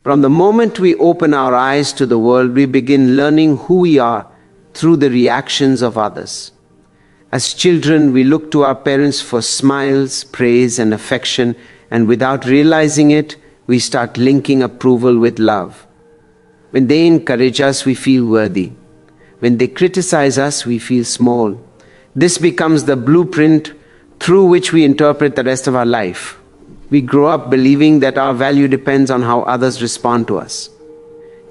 From the moment we open our eyes to the world, we begin learning who we are through the reactions of others. As children, we look to our parents for smiles, praise, and affection, and without realizing it, we start linking approval with love. When they encourage us, we feel worthy. When they criticize us, we feel small. This becomes the blueprint through which we interpret the rest of our life. We grow up believing that our value depends on how others respond to us.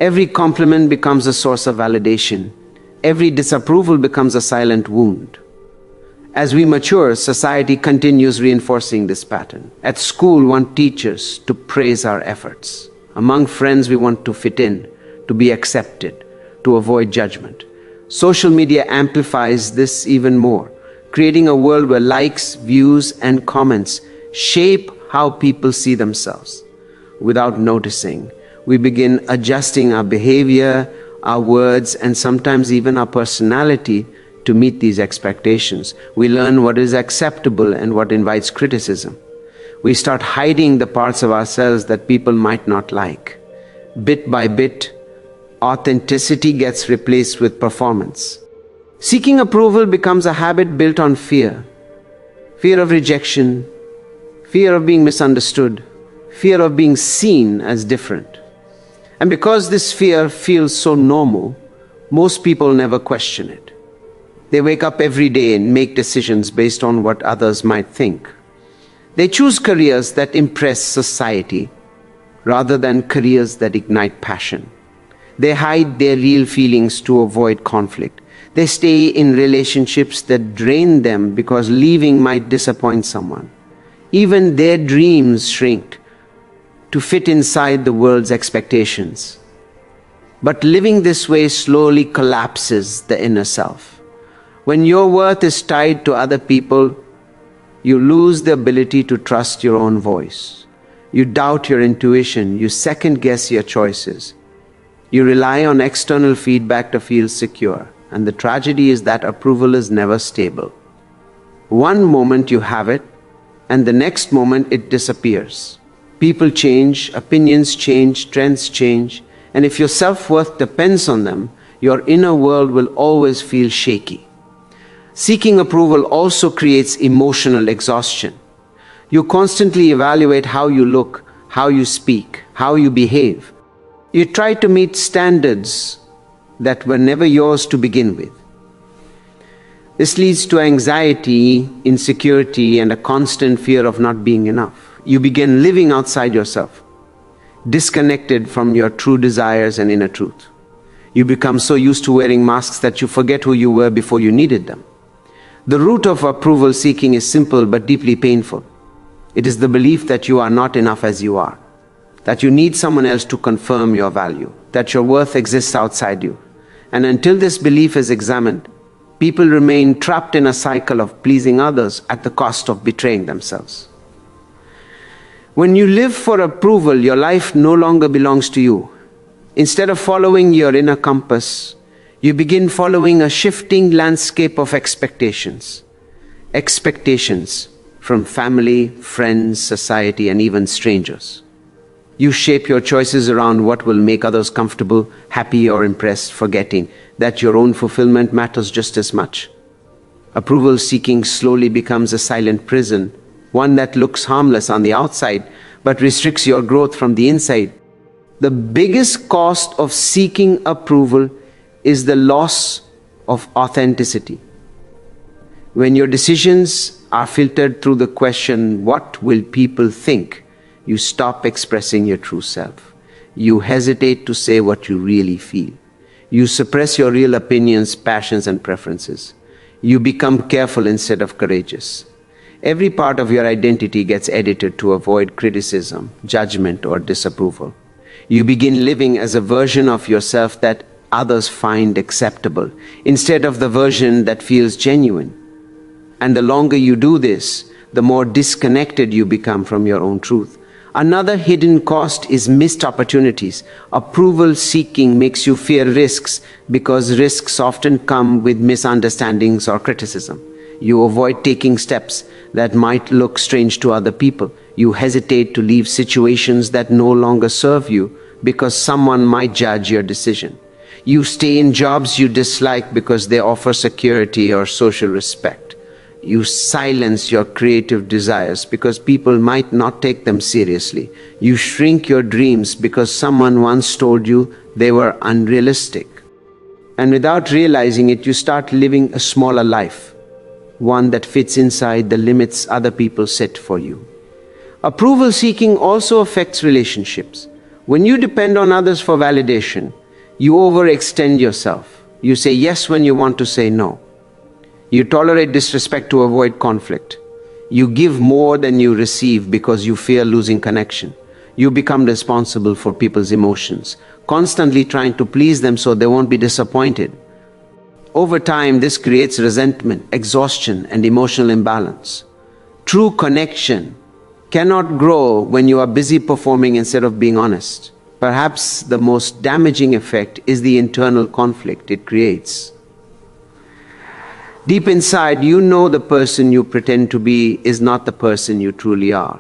Every compliment becomes a source of validation. Every disapproval becomes a silent wound. As we mature, society continues reinforcing this pattern. At school, we want teachers to praise our efforts. Among friends, we want to fit in, to be accepted, to avoid judgment. Social media amplifies this even more, creating a world where likes, views, and comments shape how people see themselves. Without noticing, we begin adjusting our behavior, our words, and sometimes even our personality to meet these expectations. We learn what is acceptable and what invites criticism. We start hiding the parts of ourselves that people might not like. Bit by bit, authenticity gets replaced with performance. Seeking approval becomes a habit built on fear. Fear of rejection, fear of being misunderstood, fear of being seen as different. And because this fear feels so normal, most people never question it. They wake up every day and make decisions based on what others might think. They choose careers that impress society rather than careers that ignite passion. They hide their real feelings to avoid conflict. They stay in relationships that drain them because leaving might disappoint someone. Even their dreams shrink to fit inside the world's expectations. But living this way slowly collapses the inner self. When your worth is tied to other people, you lose the ability to trust your own voice. You doubt your intuition. You second-guess your choices. You rely on external feedback to feel secure. And the tragedy is that approval is never stable. One moment you have it, and the next moment it disappears. People change, opinions change, trends change, and if your self-worth depends on them, your inner world will always feel shaky. Seeking approval also creates emotional exhaustion. You constantly evaluate how you look, how you speak, how you behave. You try to meet standards that were never yours to begin with. This leads to anxiety, insecurity, and a constant fear of not being enough. You begin living outside yourself, disconnected from your true desires and inner truth. You become so used to wearing masks that you forget who you were before you needed them. The root of approval seeking is simple but deeply painful. It is the belief that you are not enough as you are, that you need someone else to confirm your value, that your worth exists outside you. And until this belief is examined, people remain trapped in a cycle of pleasing others at the cost of betraying themselves. When you live for approval, your life no longer belongs to you. Instead of following your inner compass, you begin following a shifting landscape of expectations. Expectations from family, friends, society, and even strangers. You shape your choices around what will make others comfortable, happy, or impressed, forgetting that your own fulfillment matters just as much. Approval seeking slowly becomes a silent prison, one that looks harmless on the outside, but restricts your growth from the inside. The biggest cost of seeking approval is the loss of authenticity. When your decisions are filtered through the question, what will people think? You stop expressing your true self. You hesitate to say what you really feel. You suppress your real opinions, passions, and preferences. You become careful instead of courageous. Every part of your identity gets edited to avoid criticism, judgment, or disapproval. You begin living as a version of yourself that others find acceptable, instead of the version that feels genuine. And the longer you do this, the more disconnected you become from your own truth. Another hidden cost is missed opportunities. Approval seeking makes you fear risks because risks often come with misunderstandings or criticism. You avoid taking steps that might look strange to other people. You hesitate to leave situations that no longer serve you because someone might judge your decision. You stay in jobs you dislike because they offer security or social respect. You silence your creative desires because people might not take them seriously. You shrink your dreams because someone once told you they were unrealistic. And without realizing it, you start living a smaller life, one that fits inside the limits other people set for you. Approval seeking also affects relationships. When you depend on others for validation, you overextend yourself. You say yes when you want to say no. You tolerate disrespect to avoid conflict. You give more than you receive because you fear losing connection. You become responsible for people's emotions, constantly trying to please them so they won't be disappointed. Over time, this creates resentment, exhaustion, and emotional imbalance. True connection cannot grow when you are busy performing instead of being honest. Perhaps the most damaging effect is the internal conflict it creates. Deep inside, you know the person you pretend to be is not the person you truly are.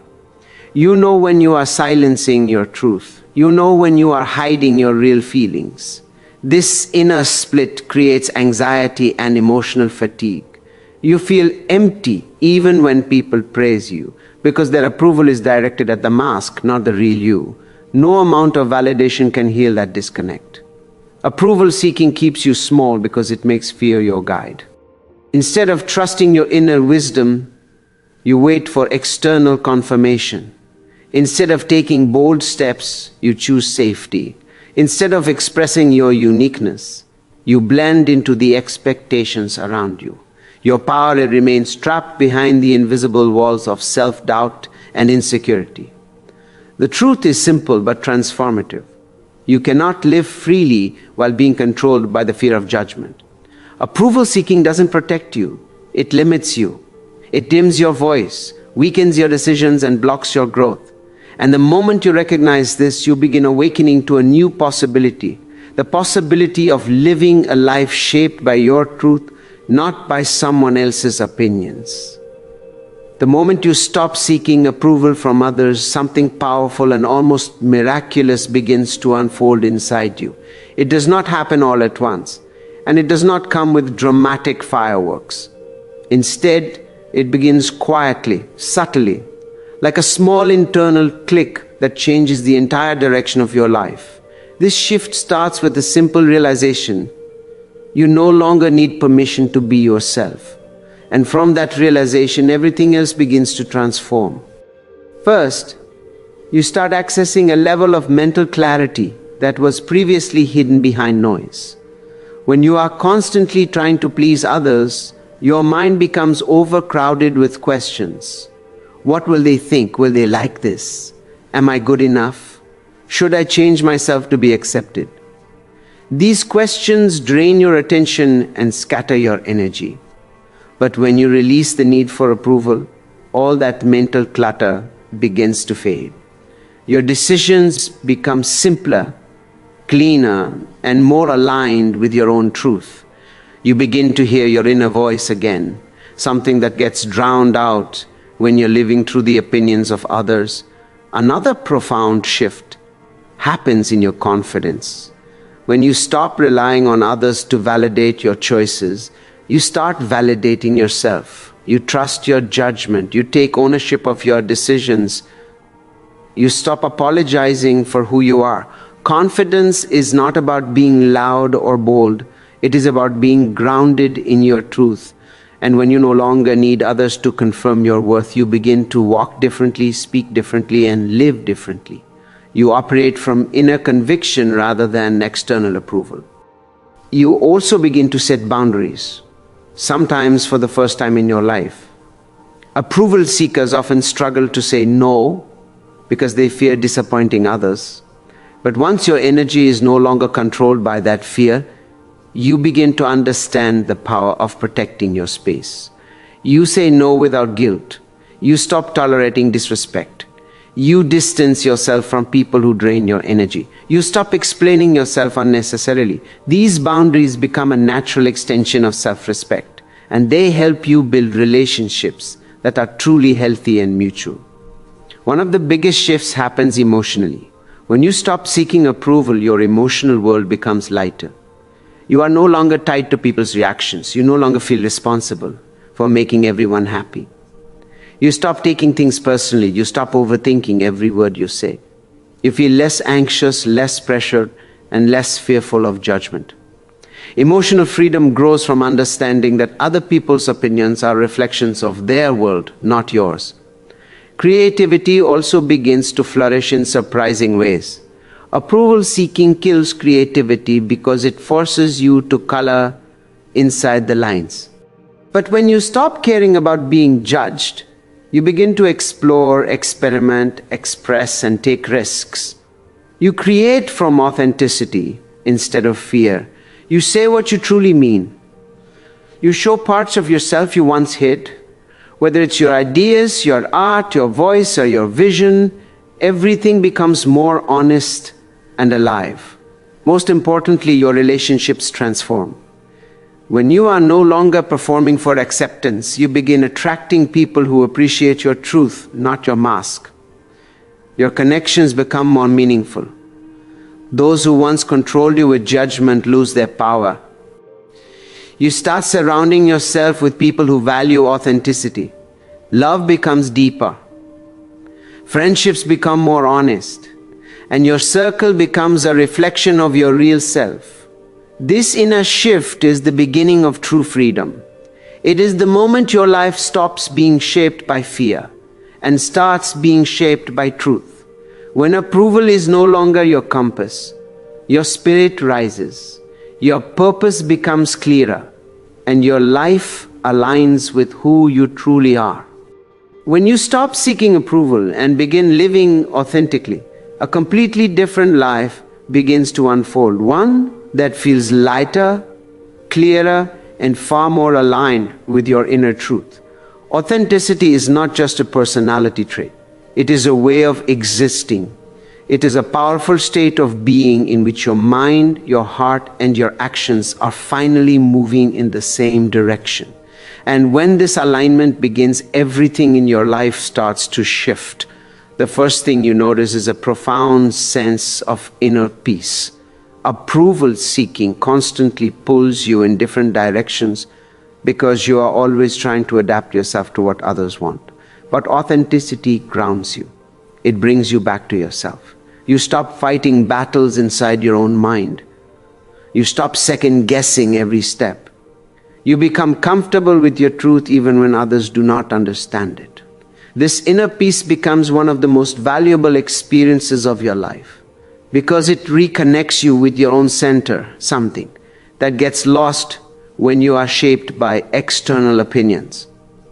You know when you are silencing your truth. You know when you are hiding your real feelings. This inner split creates anxiety and emotional fatigue. You feel empty even when people praise you, because their approval is directed at the mask, not the real you. No amount of validation can heal that disconnect. Approval seeking keeps you small because it makes fear your guide. Instead of trusting your inner wisdom, you wait for external confirmation. Instead of taking bold steps, you choose safety. Instead of expressing your uniqueness, you blend into the expectations around you. Your power remains trapped behind the invisible walls of self-doubt and insecurity. The truth is simple but transformative. You cannot live freely while being controlled by the fear of judgment. Approval seeking doesn't protect you, it limits you. It dims your voice, weakens your decisions, and blocks your growth. And the moment you recognize this, you begin awakening to a new possibility, the possibility of living a life shaped by your truth, not by someone else's opinions. The moment you stop seeking approval from others, something powerful and almost miraculous begins to unfold inside you. It does not happen all at once, and it does not come with dramatic fireworks. Instead, it begins quietly, subtly, like a small internal click that changes the entire direction of your life. This shift starts with a simple realization: you no longer need permission to be yourself. And from that realization, everything else begins to transform. First, you start accessing a level of mental clarity that was previously hidden behind noise. When you are constantly trying to please others, your mind becomes overcrowded with questions. What will they think? Will they like this? Am I good enough? Should I change myself to be accepted? These questions drain your attention and scatter your energy. But when you release the need for approval, all that mental clutter begins to fade. Your decisions become simpler, cleaner, and more aligned with your own truth. You begin to hear your inner voice again, something that gets drowned out when you're living through the opinions of others. Another profound shift happens in your confidence. When you stop relying on others to validate your choices, you start validating yourself. You trust your judgment. You take ownership of your decisions. You stop apologizing for who you are. Confidence is not about being loud or bold. It is about being grounded in your truth. And when you no longer need others to confirm your worth, you begin to walk differently, speak differently, and live differently. You operate from inner conviction rather than external approval. You also begin to set boundaries, sometimes for the first time in your life. Approval seekers often struggle to say no because they fear disappointing others. But once your energy is no longer controlled by that fear, you begin to understand the power of protecting your space. You say no without guilt. You stop tolerating disrespect. You distance yourself from people who drain your energy. You stop explaining yourself unnecessarily. These boundaries become a natural extension of self-respect, and they help you build relationships that are truly healthy and mutual. One of the biggest shifts happens emotionally. When you stop seeking approval, your emotional world becomes lighter. You are no longer tied to people's reactions. You no longer feel responsible for making everyone happy. You stop taking things personally. You stop overthinking every word you say. You feel less anxious, less pressured, and less fearful of judgment. Emotional freedom grows from understanding that other people's opinions are reflections of their world, not yours. Creativity also begins to flourish in surprising ways. Approval seeking kills creativity because it forces you to color inside the lines. But when you stop caring about being judged, you begin to explore, experiment, express, and take risks. You create from authenticity instead of fear. You say what you truly mean. You show parts of yourself you once hid. Whether it's your ideas, your art, your voice, or your vision, everything becomes more honest and alive. Most importantly, your relationships transform. When you are no longer performing for acceptance, you begin attracting people who appreciate your truth, not your mask. Your connections become more meaningful. Those who once controlled you with judgment lose their power. You start surrounding yourself with people who value authenticity. Love becomes deeper. Friendships become more honest. And your circle becomes a reflection of your real self. This inner shift is the beginning of true freedom. It is the moment your life stops being shaped by fear and starts being shaped by truth. When approval is no longer your compass, your spirit rises, your purpose becomes clearer, and your life aligns with who you truly are. When you stop seeking approval and begin living authentically, a completely different life begins to unfold. One that feels lighter, clearer, and far more aligned with your inner truth. Authenticity is not just a personality trait. It is a way of existing. It is a powerful state of being in which your mind, your heart, and your actions are finally moving in the same direction. And when this alignment begins, everything in your life starts to shift. The first thing you notice is a profound sense of inner peace. Approval seeking constantly pulls you in different directions because you are always trying to adapt yourself to what others want. But authenticity grounds you. It brings you back to yourself. You stop fighting battles inside your own mind. You stop second guessing every step. You become comfortable with your truth even when others do not understand it. This inner peace becomes one of the most valuable experiences of your life, because it reconnects you with your own center, something that gets lost when you are shaped by external opinions.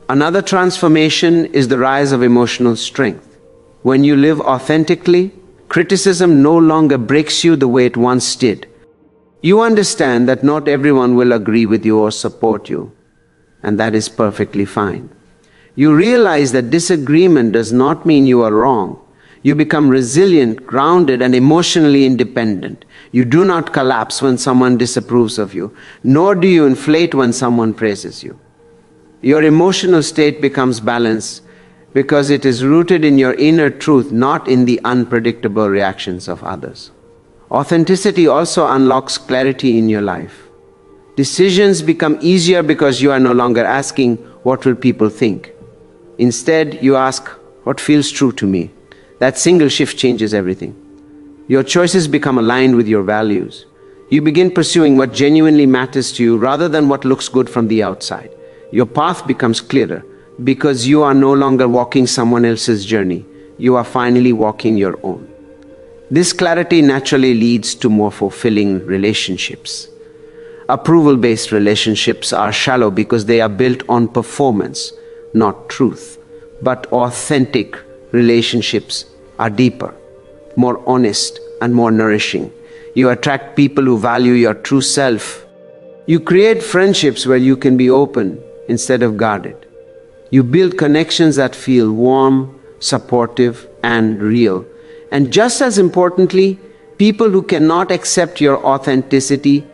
Another transformation is the rise of emotional strength. When you live authentically, criticism no longer breaks you the way it once did. You understand that not everyone will agree with you or support you, and that is perfectly fine. You realize that disagreement does not mean you are wrong. You become resilient, grounded, and emotionally independent. You do not collapse when someone disapproves of you, nor do you inflate when someone praises you. Your emotional state becomes balanced because it is rooted in your inner truth, not in the unpredictable reactions of others. Authenticity also unlocks clarity in your life. Decisions become easier because you are no longer asking, "What will people think?" Instead, you ask, "What feels true to me?" That single shift changes everything. Your choices become aligned with your values. You begin pursuing what genuinely matters to you rather than what looks good from the outside. Your path becomes clearer because you are no longer walking someone else's journey. You are finally walking your own. This clarity naturally leads to more fulfilling relationships. Approval-based relationships are shallow because they are built on performance, not truth. But authentic relationships are deeper, more honest, and more nourishing. You attract people who value your true self. You create friendships where you can be open instead of guarded. You build connections that feel warm, supportive, and real. And just as importantly, people who cannot accept your authenticity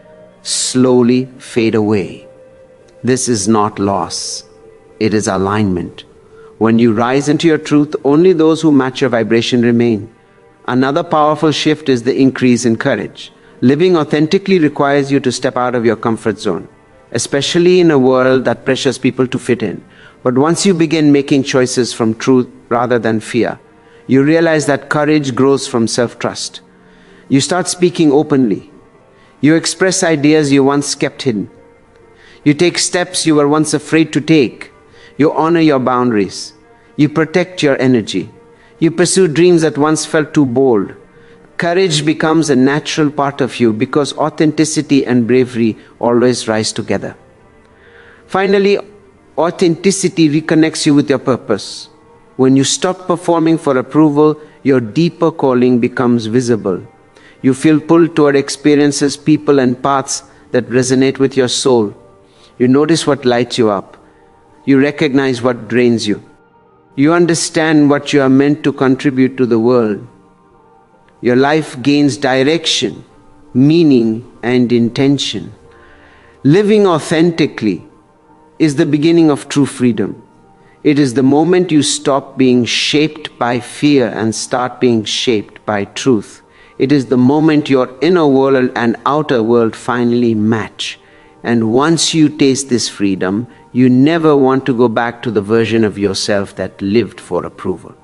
slowly fade away. This is not loss. It is alignment. When you rise into your truth, only those who match your vibration remain. Another powerful shift is the increase in courage. Living authentically requires you to step out of your comfort zone, especially in a world that pressures people to fit in. But once you begin making choices from truth rather than fear, you realize that courage grows from self-trust. You start speaking openly. You express ideas you once kept hidden. You take steps you were once afraid to take. You honor your boundaries. You protect your energy. You pursue dreams that once felt too bold. Courage becomes a natural part of you because authenticity and bravery always rise together. Finally, authenticity reconnects you with your purpose. When you stop performing for approval, your deeper calling becomes visible. You feel pulled toward experiences, people, and paths that resonate with your soul. You notice what lights you up. You recognize what drains you. You understand what you are meant to contribute to the world. Your life gains direction, meaning, and intention. Living authentically is the beginning of true freedom. It is the moment you stop being shaped by fear and start being shaped by truth. It is the moment your inner world and outer world finally match. And once you taste this freedom, you never want to go back to the version of yourself that lived for approval.